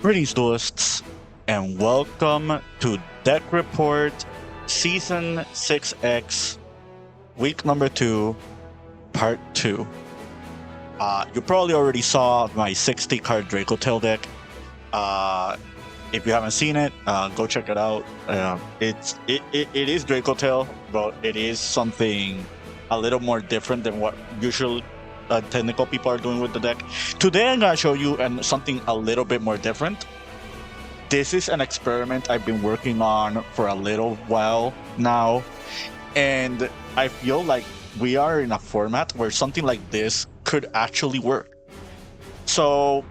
Greetings, duelists, and welcome to Deck Report Season 6X, Week number 2, Part 2. You probably already saw my 60 card Draco Tail deck. If you haven't seen it, go check it out. It is Draco Tail, but it is something a little more different than what usual technical people are doing with the deck. Today I'm gonna show you something a little bit more different. This is an experiment I've been working on for a little while now, and I feel like we are in a format where something like this could actually work. So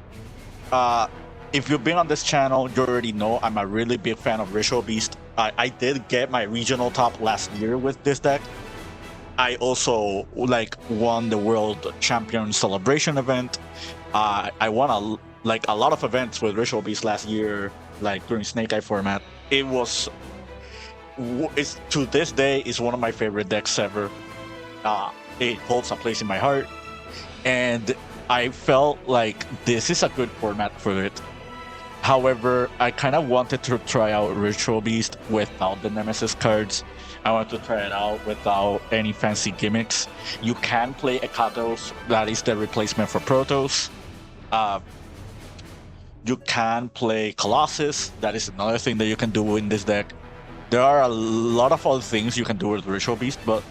if you've been on this channel, you already know I'm a really big fan of Ritual Beast. I did get my regional top last year with this deck. I also won the World Champion Celebration event. I won a lot of events with Ritual Beast last year, during Snake Eye format. It's to this day is one of my favorite decks ever. It holds a place in my heart, and I felt like this is a good format for it. However, I kind of wanted to try out Ritual Beast without the Nemesis cards. I want to try it out without any fancy gimmicks. You can play Ekatos, that is the replacement for Protoss. You can play Colossus, that is another thing that you can do in this deck. There are a lot of other things you can do with Ritual Beast, but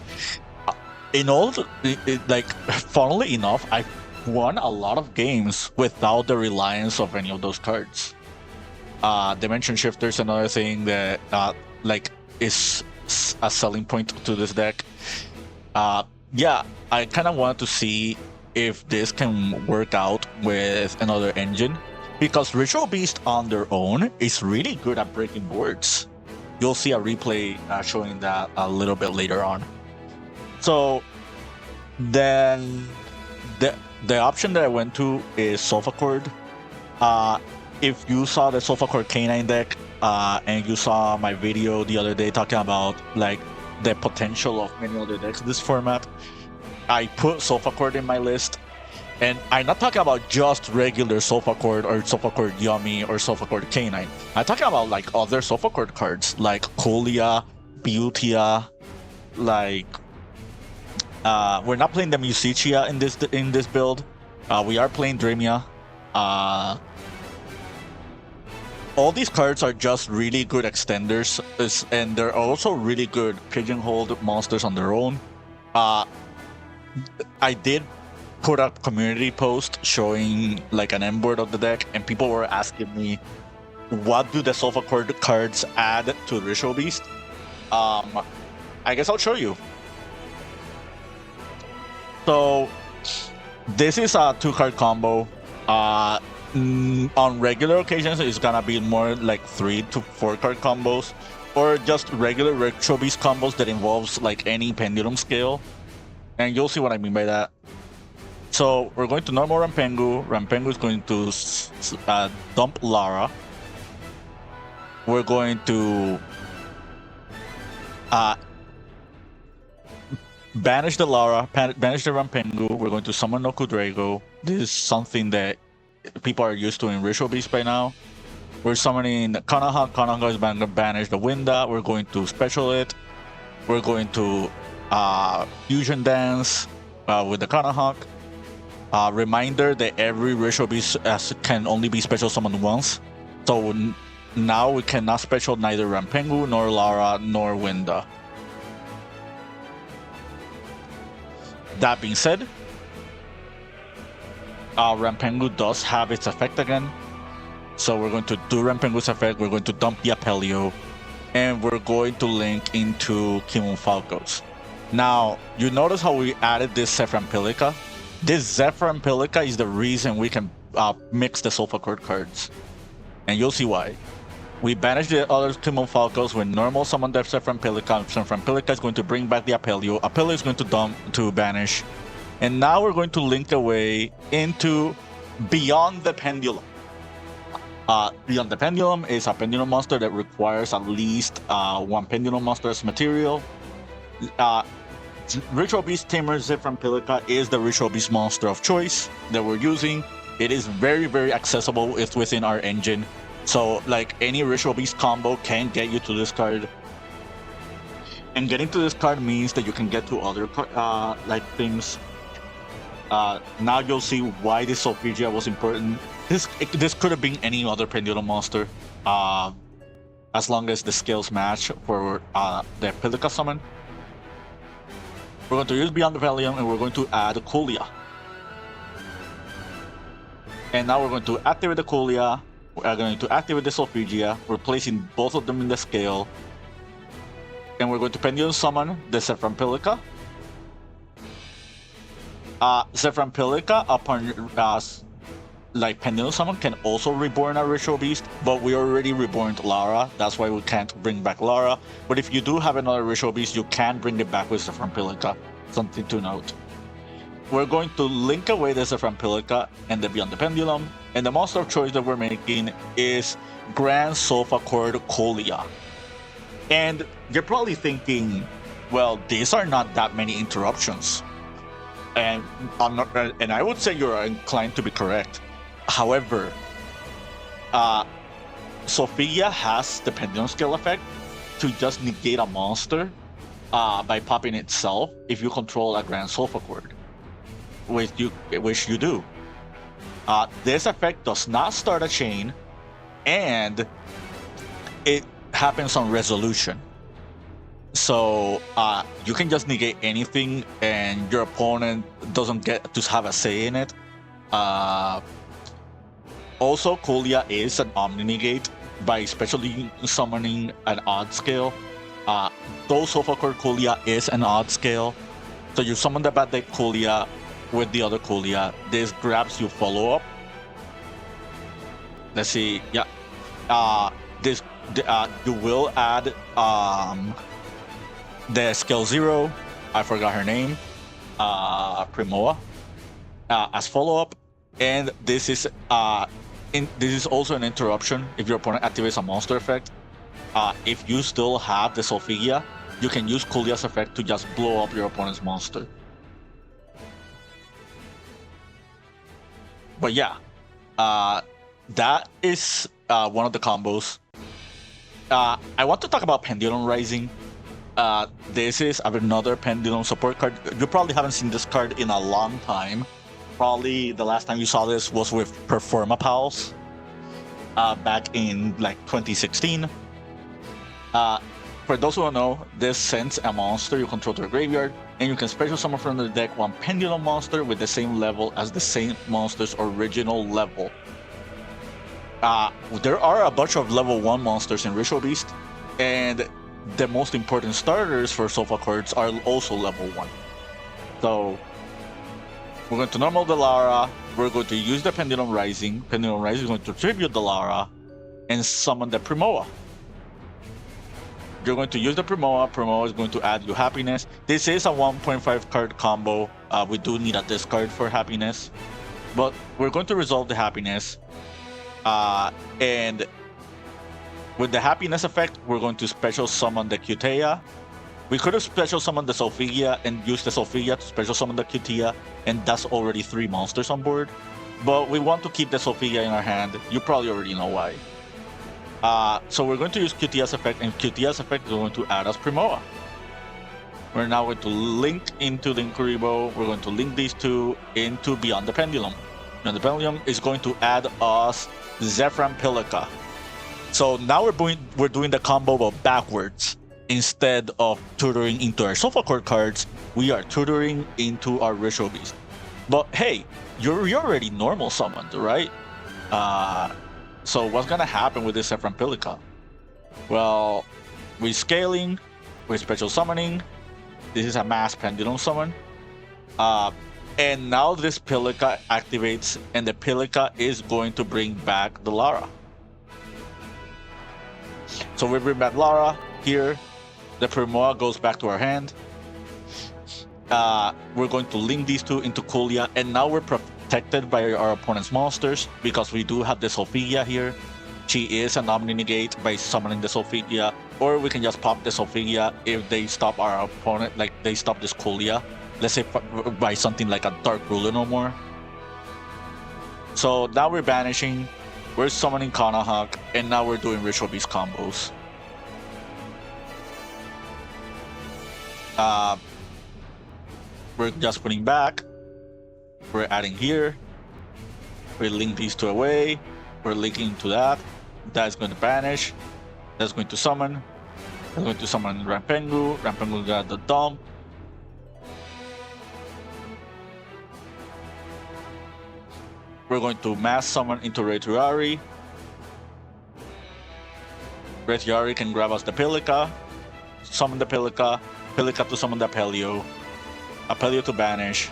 funnily enough, I've won a lot of games without the reliance of any of those cards. Dimension Shifter is another thing that is a selling point to this deck. Yeah, I kind of wanted to see if this can work out with another engine, because Ritual Beast on their own is really good at breaking boards. You'll see a replay showing that a little bit later on. So then the option that I went to is Solfachord. If you saw the Solfachord Canine deck, and you saw my video the other day talking about the potential of many other decks in this format, I put Solfachord in my list. And I'm not talking about just regular Solfachord or Solfachord Yummy or Solfachord Canine. I'm talking about other Solfachord cards like Colia, Beautia, we're not playing the Musiccia in this build. We are playing Dremia. All these cards are just really good extenders, and they're also really good pigeonholed monsters on their own. I did put up a community post showing an end board of the deck, and people were asking me, what do the Solfachord cards add to Ritual Beast? I guess I'll show you. So this is a 2-card combo. On regular occasions, it's gonna be more 3 to 4 card combos, or just regular Ritual Beast combos that involves any pendulum scale, and you'll see what I mean by that. So we're going to normal Rampengu. Rampengu is going to dump Lara. We're going to banish the Lara, banish the Rampengu. We're going to summon no Kudrago. This is something that people are used to in Ritual Beast by now. We're summoning Kanaha. Kanaha is going to banish the Winda. We're going to special it. We're going to Fusion Dance with the Kanahawk. Reminder that every Ritual Beast can only be special summoned once. So now we cannot special neither Rampengu, nor Lara, nor Winda. That being said, Rampengu does have its effect again. So we're going to do Rampengu's effect, we're going to dump the Apelio, and we're going to link into Kimon Falcos. Now, you notice how we added this Zephyr Pilica? This Zephyr Pilica is the reason we can mix the Solfachord cards. And you'll see why. We banish the other Kimon Falcos with normal summon the Zephyr Pilica. Zephyr Pilica is going to bring back the Apelio. Apelio is going to banish. And now we're going to link away into Beyond the Pendulum. Beyond the Pendulum is a pendulum monster that requires at least 1 pendulum monster as material. Ritual Beast Tamer Zephyr Pilica is the Ritual Beast monster of choice that we're using. It is very, very accessible. It's within our engine. So, like, any Ritual Beast combo can get you to this card. And getting to this card means that you can get to other, like, things. Now you'll see why this Solfachord was important. This could have been any other Pendulum monster. As long as the skills match for the Pilica summon. We're going to use Beyond the Valium and we're going to add Kulia. And now we're going to activate the Kulia. We're going to activate the Solfachord. We're placing both of them in the scale. And we're going to Pendulum Summon the Zephram Pilica. Zephram Pilica, upon like Pendulum Summon, can also reborn a Ritual Beast, but we already reborned Lara. That's why we can't bring back Lara. But if you do have another Ritual Beast, you can bring it back with Zephram Pilica. Something to note. We're going to link away the Zephram Pilica and the Beyond the Pendulum, and the monster of choice that we're making is Grand Solfachord Kulia. And you're probably thinking, well, these are not that many interruptions. And I would say you're inclined to be correct. However, Sophia has the Pendulum Scale effect to just negate a monster by popping itself if you control a Grand Solfachord, which you do. This effect does not start a chain, and it happens on resolution. So you can just negate anything, and your opponent doesn't get to have a say in it. Also, Kulia is an Omni-Negate by specially summoning an odd scale. Though Solfachord Kulia is an odd scale, so you summon the bad deck Kulia with the other Kulia. This grabs you follow-up. Let's see, yeah. You will add the scale 0, I forgot her name, Primoa, as follow-up, and this is also an interruption if your opponent activates a monster effect. If you still have the Solfachord, you can use Kulia's effect to just blow up your opponent's monster. But yeah, that is one of the combos. I want to talk about Pendulum Rising. This is another Pendulum support card. You probably haven't seen this card in a long time. Probably the last time you saw this was with Performa Pals back in like 2016. For those who don't know, this sends a monster you control to the graveyard, and you can special summon from the deck one Pendulum monster with the same level as the same monster's original level. There are a bunch of level 1 monsters in Ritual Beast, and the most important starters for Solfachords are also level 1. So we're going to normal the Lara, we're going to use the Pendulum Rising. Pendulum Rising is going to tribute the Lara and summon the Primoa. You're going to use the Primoa. Primoa is going to add you happiness. This is a 1.5 card combo. We do need a discard for happiness, but we're going to resolve the happiness. And with the happiness effect, we're going to special summon the Cutea. We could have special summoned the Solfachord and used the Solfachord to special summon the Cutea, and that's already 3 monsters on board. But we want to keep the Solfachord in our hand. You probably already know why. So we're going to use Cutea's effect, and Cutea's effect is going to add us Primoa. We're now going to link into the Incuribo. We're going to link these two into Beyond the Pendulum. Beyond the Pendulum is going to add us Zephram Pilica. So now we're doing the combo but backwards. Instead of tutoring into our Solfachord cards, we are tutoring into our Ritual Beast. But hey, you're already normal summoned, right? So what's gonna happen with this Zephram Pilica? Well, we're scaling, we're special summoning. This is a mass Pendulum summon. And now this Pilica activates, and the Pilica is going to bring back the Lara. So we bring back Lara here. The Primoa goes back to our hand. We're going to link these two into Kulia, and now we're protected by our opponent's monsters because we do have the Solfachord here. She is an Omni-Negate by summoning the Solfachord, or we can just pop the Solfachord if they stop our opponent, like they stop this Kulia. Let's say by something like a Dark Ruler no more. So now we're banishing, we're summoning Kanahak, and now we're doing Ritual Beast combos. We're just putting back. We're adding here. We link these two away. We're linking to that. That's going to banish. That's going to summon. That's going to summon Rampengu. Rampengu got the dump. We're going to mass summon into Retiari. Retiari can grab us the Pilika. Summon the Pilika. Pilika to summon the Apelio. Apelio to banish.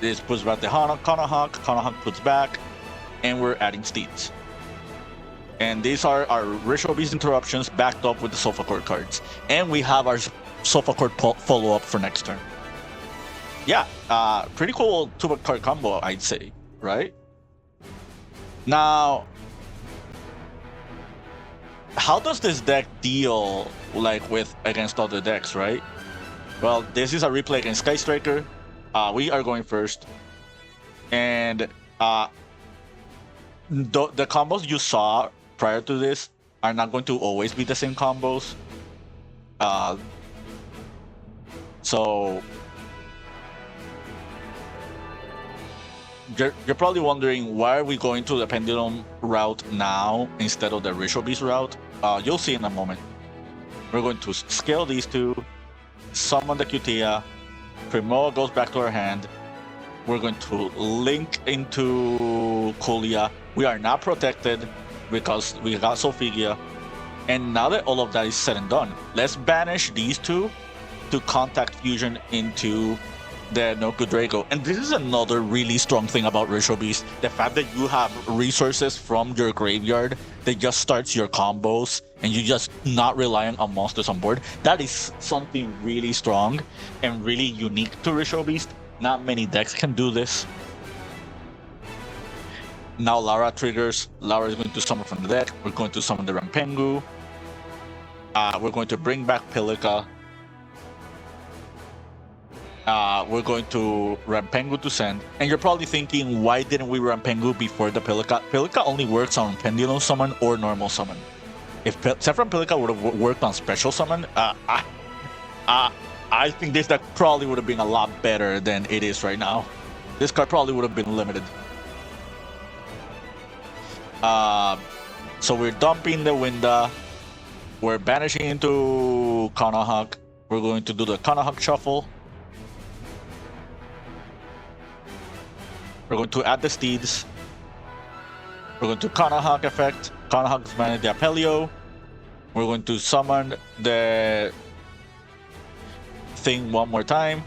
This puts back the Kanahak. Kanahak puts back. And we're adding Steeds. And these are our Ritual Beast interruptions backed up with the Solfachord cards. And we have our Solfachord follow-up for next turn. Yeah, pretty cool 2-card combo, I'd say, right? Now, how does this deck deal like with against other decks, right? Well, this is a replay against Sky Striker. We are going first. And the combos you saw prior to this are not going to always be the same combos. So you're probably wondering, why are we going to the Pendulum route now instead of the Ritual Beast route? You'll see in a moment. We're going to scale these two, summon the Cutia, Primoa goes back to our hand. We're going to link into Kulia. We are not protected because we got Solfachord. And now that all of that is said and done, let's banish these two to contact fusion into the Noku Draco. And this is another really strong thing about Ritual Beast. The fact that you have resources from your graveyard that just starts your combos and you just not relying on monsters on board. That is something really strong and really unique to Ritual Beast. Not many decks can do this. Now Lara triggers. Lara is going to summon from the deck. We're going to summon the Rampengu. We're going to bring back Pilika. We're going to Rampengu to send. And you're probably thinking, why didn't we Rampengu before the Pilika? Pilika only works on Pendulum Summon or Normal Summon. If Saffron Pilika would have worked on Special Summon, I think this deck probably would have been a lot better than it is right now. This card probably would have been limited. So we're dumping the Winda. We're banishing into Kanahak. We're going to do the Kanahak shuffle. We're going to add the Steeds. We're going to Kanahak effect. Kanahak's manage the Apelio. We're going to summon the thing one more time.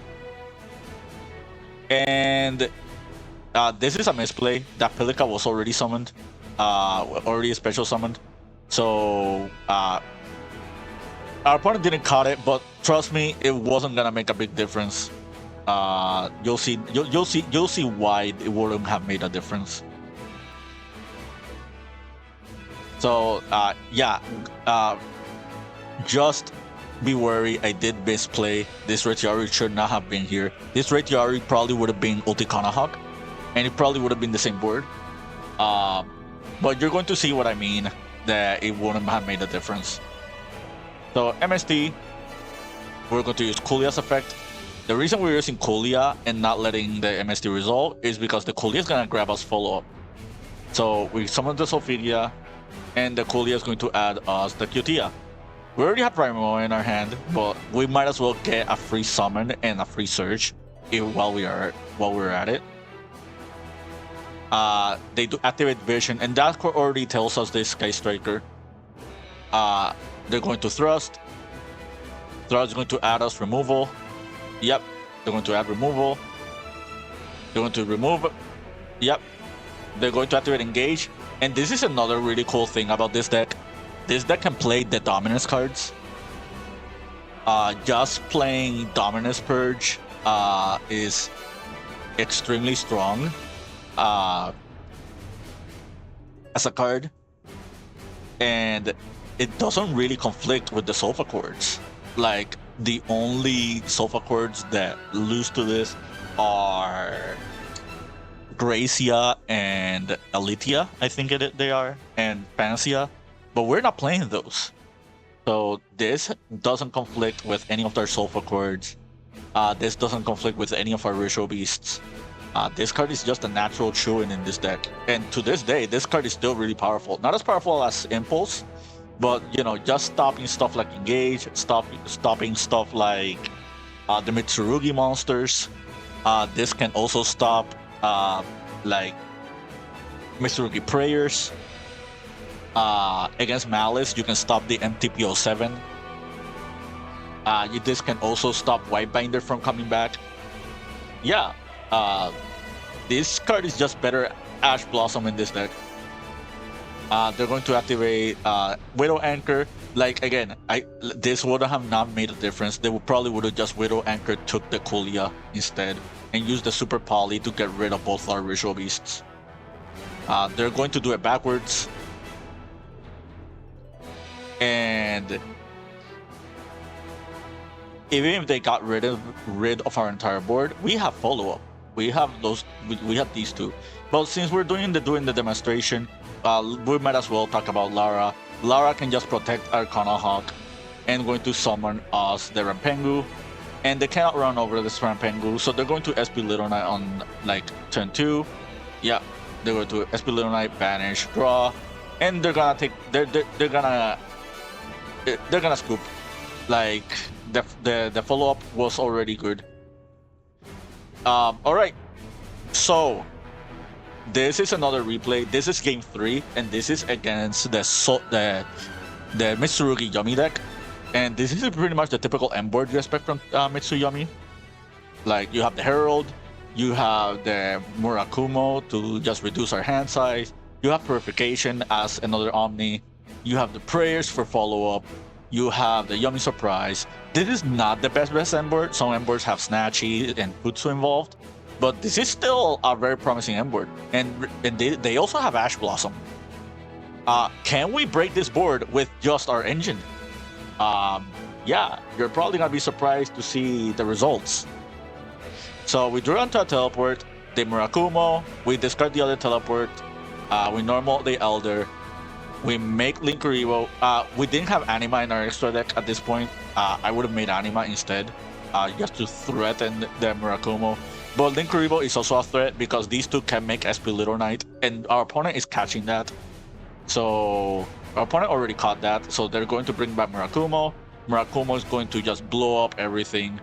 And this is a misplay. That Pilika was already summoned. Already special summoned. So our opponent didn't cut it, but trust me, it wasn't gonna make a big difference. You'll see why it wouldn't have made a difference. So just be wary. I did misplay. This Retiari should not have been here. This Retiari probably would have been Ulti Kanahak, and it probably would have been the same board. But you're going to see what I mean, that it wouldn't have made a difference. So MST, we're going to use Kulia's effect. The reason we're using Kulia and not letting the MST resolve is because the Kulia is going to grab us follow-up. So we summon the Solfachord, and the Kulia is going to add us the Cutia. We already have Primo in our hand, but we might as well get a free summon and a free search while we're at it. They do activate vision, and that already tells us this Sky Striker. They're going to thrust. Thrust is going to add us removal. Yep, they're going to add removal. They're going to remove. Yep, they're going to activate engage. And this is another really cool thing about this deck. This deck can play the Dominus cards. Just playing Dominus Purge is extremely strong as a card, and it doesn't really conflict with the Solfachords. Like, the only Solfachords that lose to this are Gracia and Elitia, I think they are, and Panacea, but we're not playing those. So this doesn't conflict with any of their Solfachords. This doesn't conflict with any of our Ritual Beasts. This card is just a natural chew-in in this deck. And to this day, this card is still really powerful. Not as powerful as Impulse, but, you know, just stopping stuff like Engage, stopping stuff like the Mitsurugi monsters. This can also stop like Mitsurugi Prayers. Against Malice, you can stop the MTP07. This can also stop Whitebinder from coming back. Yeah, this card is just better Ash Blossom in this deck. They're going to activate Widow Anchor. Like, again, this would have not made a difference. They probably would have just Widow Anchor, took the Kulia instead, and used the Super Poly to get rid of both our Ritual Beasts. They're going to do it backwards. And even if they got rid of our entire board, we have follow-up. We have those. We have these two. But since we're doing the demonstration, we might as well talk about Lara. Lara can just protect Arcana Hawk, and going to summon us the Rampengu, and they cannot run over this Rampengu, so they're going to SP Little Knight on like turn 2. Yeah, they're going to SP Little Knight, banish, draw, and they're gonna take. They're gonna scoop. Like the follow-up was already good. All right, so this is another replay. This is game 3, and this is against the Mitsurugi Yumi deck, and this is pretty much the typical M board you expect from Mitsuyumi. Like, you have the Herald, you have the Murakumo to just reduce our hand size, you have Purification as another Omni, you have the Prayers for follow-up, you have the Yumi Surprise. This is not the best M board. Some M boards have Snatchy and Futsu involved, but this is still a very promising M board. And they also have Ash Blossom. Can we break this board with just our engine? Yeah, you're probably gonna be surprised to see the results. So we drew onto a teleport, the Murakumo, we discard the other teleport, we normal the Elder, we make Linkuribo. We didn't have Anima in our extra deck at this point. I would have made Anima instead, just to threaten the Murakumo. But Linkuribo is also a threat because these two can make SP Little Knight, and our opponent is catching that. So our opponent already caught that, so they're going to bring back Murakumo. Murakumo is going to just blow up everything.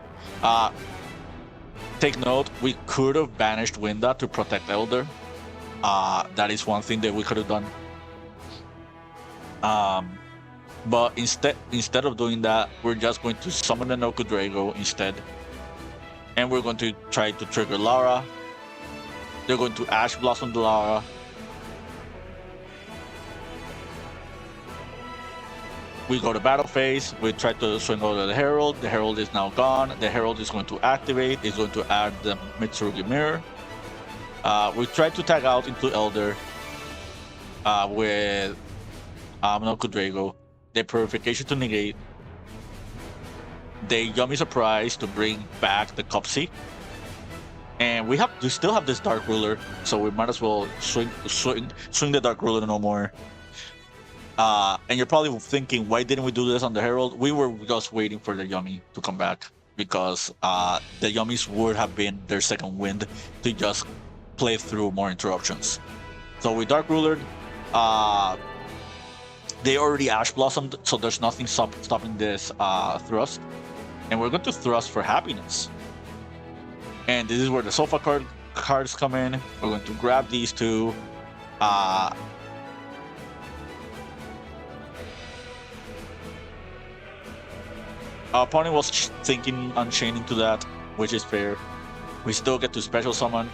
Take note, we could have banished Winda to protect Elder. That is one thing that we could have done. But instead of doing that, we're just going to summon the Noku Drago instead. And we're going to try to trigger Lara. They're going to Ash Blossom the Lara. We go to battle phase, we try to swing over the Herald is now gone, the Herald is going to activate, it's going to add the Mitsurugi Mirror. We try to tag out into Elder with Noku Drago, the Purification to negate, the Yumi Surprise to bring back the Copsy, and we still have this Dark Ruler, so we might as well swing the Dark Ruler no more. And you're probably thinking, why didn't we do this on the Herald? We were just waiting for the Yumi to come back, because the Yumis would have been their second wind to just play through more interruptions. So we Dark Rulered. They already Ash Blossomed, so there's nothing stopping this thrust. And we're going to thrust for Happiness. And this is where the Solfachord cards come in. We're going to grab these two. Our opponent was thinking unchaining to that, which is fair. We still get to special summon.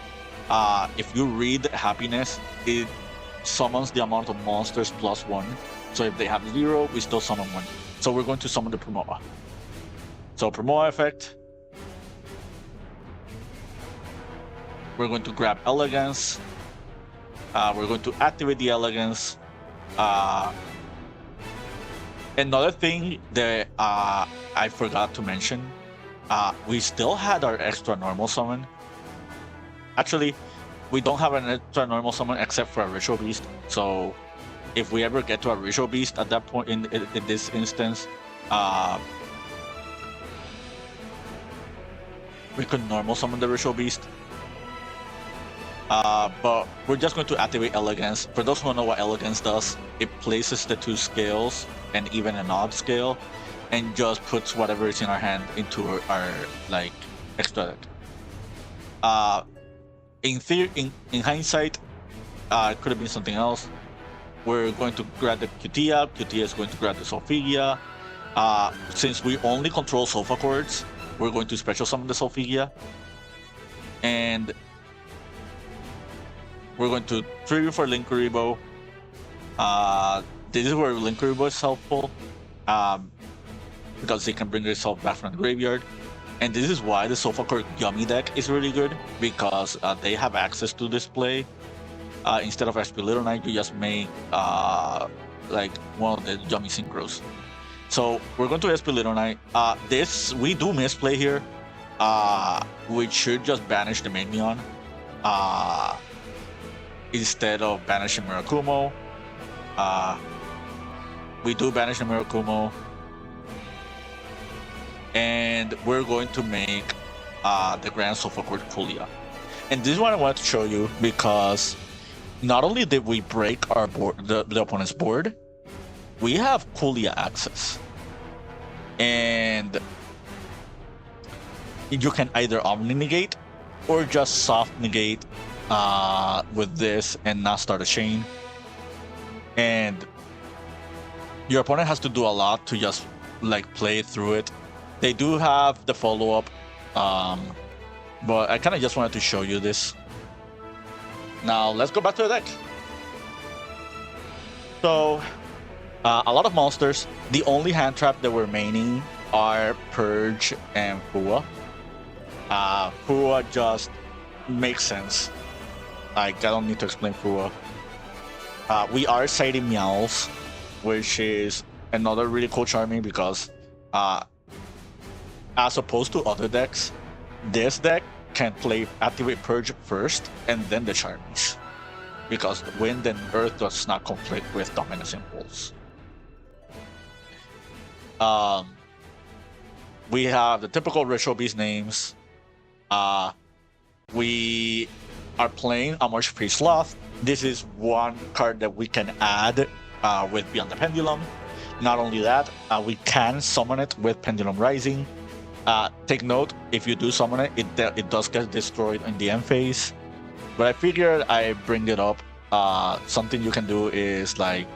If you read Happiness, it summons the amount of monsters +1. So if they have 0, we still summon 1. So we're going to summon the Promoa. So Promoa effect. We're going to grab Elegance. We're going to activate the Elegance. Another thing that I forgot to mention, we still had our extra normal summon. Actually, we don't have an extra normal summon except for a Ritual Beast. So if we ever get to a Ritual Beast at that point in this instance, we could normal summon the Ritual Beast. But we're just going to activate Elegance. For those who don't know what Elegance does, it places the 2 scales and even an odd scale, and just puts whatever is in our hand into our like extra deck. In hindsight, it could have been something else. We're going to grab the Cutia. Cutia is going to grab the Solfachord. Since we only control Solfachords, we're going to special summon the Solfachord. And we're going to tribute for Linkuriboh. This is where Linkuriboh is helpful, because they can bring itself back from the graveyard. And this is why the Solfachord Yummy deck is really good, because they have access to display. Instead of SP Little Knight, you just make like one of the Yummy Synchros. So we're going to SP Little Knight. This, we do misplay here. We should just banish the Minion instead of banishing Mirakumo. We do banish the Mirakumo. And we're going to make the Grand Solfachord Kulia. And this is what I wanted to show you, because not only did we break our board, the opponent's board, we have Kulia access. And you can either Omni Negate or just soft negate with this and not start a chain. And your opponent has to do a lot to just like play through it. They do have the follow-up, but I kind of just wanted to show you this. Now let's go back to the deck. So a lot of monsters. The only hand trap that we're remaining are Purge and Fua. Fua just makes sense. Like, I don't need to explain Fua. We are citing Meows, which is another really cool Charming, because as opposed to other decks, this deck can play activate Purge first and then the Charmies, because Wind and Earth does not conflict with Dominus Impulse. We have the typical Ritual Beast names. We are playing a March Free Sloth. This is one card that we can add with Beyond the Pendulum. Not only that, we can summon it with Pendulum Rising. Take note, if you do summon it, it does get destroyed in the end phase. But I figured I bring it up. Something you can do is like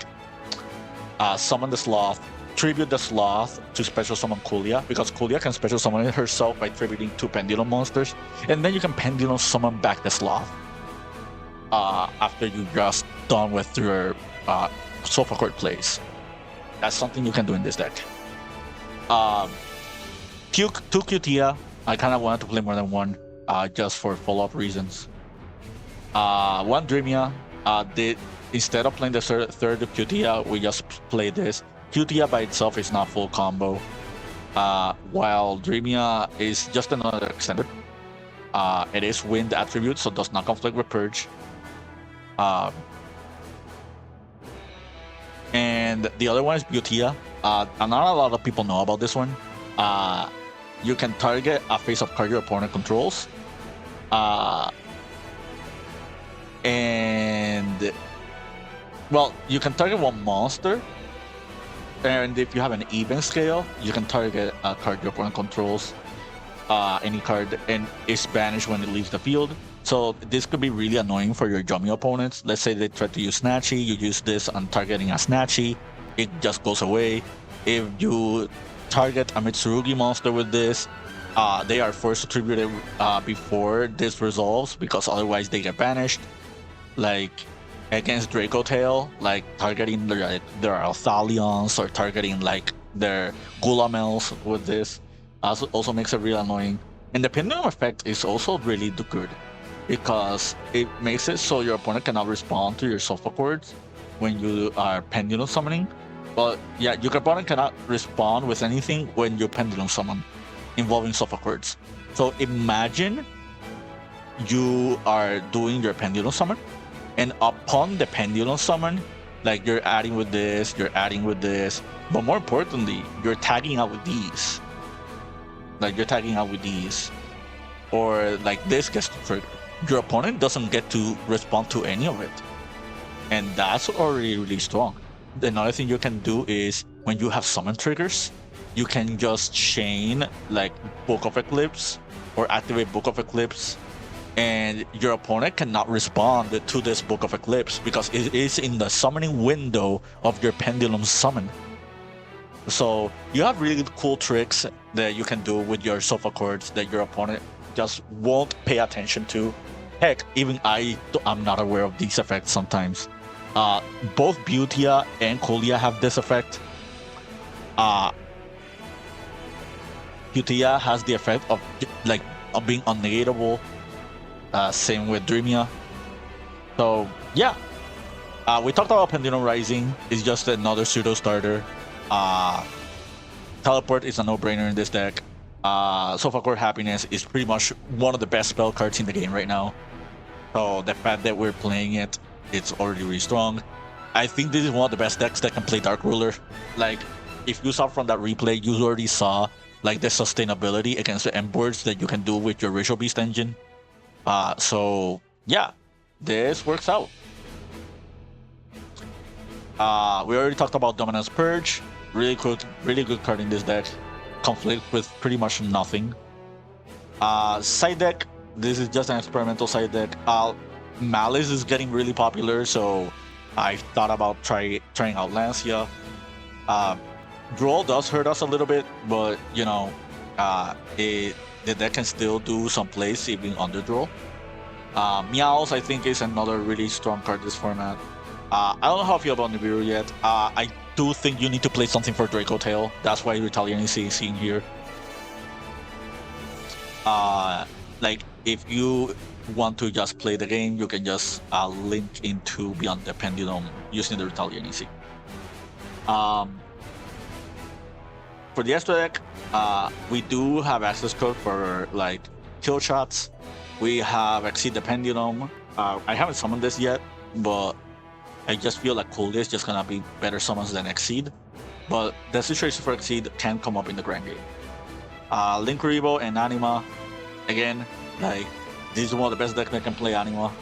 summon the Sloth, tribute the Sloth to special summon Kulia, because Kulia can special summon it herself by tributing 2 Pendulum monsters, and then you can Pendulum summon back the Sloth after you just done with your Solfachord plays. That's something you can do in this deck. 2 Cutia. I kind of wanted to play more than one, just for follow-up reasons. 1 Dreamia. Instead of playing the third Cutia, we just play this. Cutia by itself is not full combo, while Dreamia is just another extended. It is Wind attribute, so does not conflict with Purge. And the other one is Butia. Not a lot of people know about this one. You can target a face-up card your opponent controls. And well, you can target 1 monster. And if you have an even scale, you can target a card your opponent controls, any card, and it's banished when it leaves the field. So this could be really annoying for your Yummy opponents. Let's say they try to use Snatchy, you use this on targeting a Snatchy, it just goes away. If you target a Mitsurugi monster with this, they are forced to tribute it before this resolves, because otherwise they get banished. Like against Draco Tail, like targeting their Althalions or targeting like their Gulamels with this also makes it really annoying. And the Pendulum effect is also really good, because it makes it so your opponent cannot respond to your Solfachords when you are Pendulum summoning. But yeah, your opponent cannot respond with anything when you Pendulum summon involving Solfachords. So imagine you are doing your pendulum summon, and upon the pendulum summon, like you're adding with this, but more importantly, you're tagging out with these. Like you're tagging out with these, or like this gets triggered. Your opponent doesn't get to respond to any of it, and that's already really strong. Another thing you can do is when you have summon triggers, you can just chain like Book of Eclipse or activate Book of Eclipse, and your opponent cannot respond to this Book of Eclipse because it is in the summoning window of your pendulum summon. So you have really cool tricks that you can do with your Solfachords that your opponent just won't pay attention to. Heck, even I'm not aware of these effects sometimes. Both Butia and Kolia have this effect. Butia has the effect of being unnegatable. Same with Dreamia. So yeah, we talked about Pendulum Rising. It's just another pseudo starter. Teleport is a no-brainer in this deck. Solfachord Happiness is pretty much one of the best spell cards in the game right now. So the fact that we're playing it, it's already really strong. I think this is one of the best decks that can play Dark Ruler. Like, if you saw from that replay, you already saw like the sustainability against the M-boards that you can do with your Ritual Beast engine. So yeah, this works out. We already talked about Dominus Purge. Really good card in this deck. Conflict with pretty much nothing. Side deck. This is just an experimental side deck. Malice is getting really popular, so I thought about trying out Lancia. Draw does hurt us a little bit, but you know, the deck can still do some plays even under draw. Meows, I think, is another really strong card this format. I don't know how I feel about Nibiru yet. I do think you need to play something for Draco Tail. That's why Retaliancy is seen here. Like, if you want to just play the game, you can just link into Beyond the Pendulum using the Retaliancy. For the extra deck, we do have access code for like kill shots. We have Exceed the Pendulum. I haven't summoned this yet, but I just feel like Cold is just gonna be better summons than Exceed. But the situation for Exceed can come up in the grand game. Link Rebo and Anima. Again, like, this is one of the best decks that can play Anima.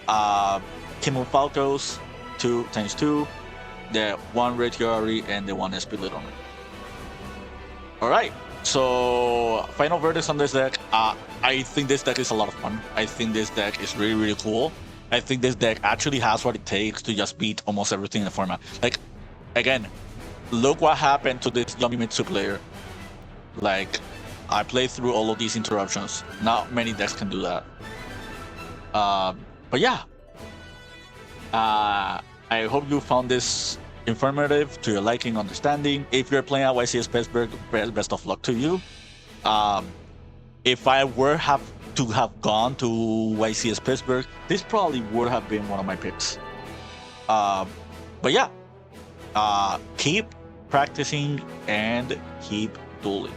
Kimu Falcos, 2x2. The 1 Retiari and the 1 SP Little. Alright, so final verdicts on this deck. I think this deck is a lot of fun. I think this deck is really cool. I think this deck actually has what it takes to just beat almost everything in the format. Like, again, look what happened to this Yami Mitsu player. Like, I played through all of these interruptions. Not many decks can do that. But yeah. I hope you found this informative to your liking, understanding. If you're playing at YCS Pittsburgh, best of luck to you. If I were to have gone to YCS Pittsburgh, this probably would have been one of my picks. But yeah, keep practicing and keep dueling.